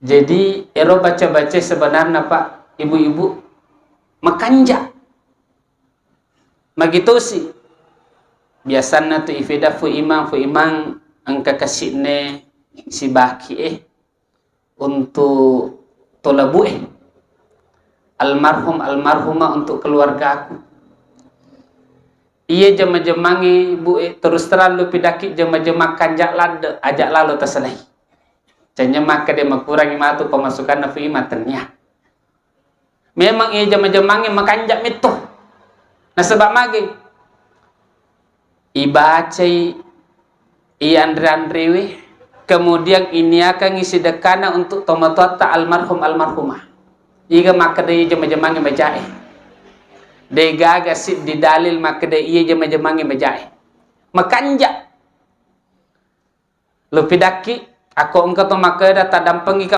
Jadi ero baca-baca sebenarnya Pak ibu-ibu makanja magitu sih biasanya tu ifeda fu imang angka kasihne si baki untuk tolabu almarhum almarhumah untuk keluarga aku. Iya jema-jemangi bu terus terlalu pidaki jema-jema kanjak lade ajak lalu terselai. Canya maka dia mengurangi matu pemasukan nafi matennya. Memang iya jema-jemangi makanjak mito. Nah sebab magi ibacai iya andre-andrewe kemudian ini akan ngisi dekana untuk tomatota almarhum almarhumah. Iga maka dia jema-jemangi majae. Dia gaga sit di dalil maka dia iya jema-jemangi majae. Makanja. Lu pidaki aku engkau to maka data dampengi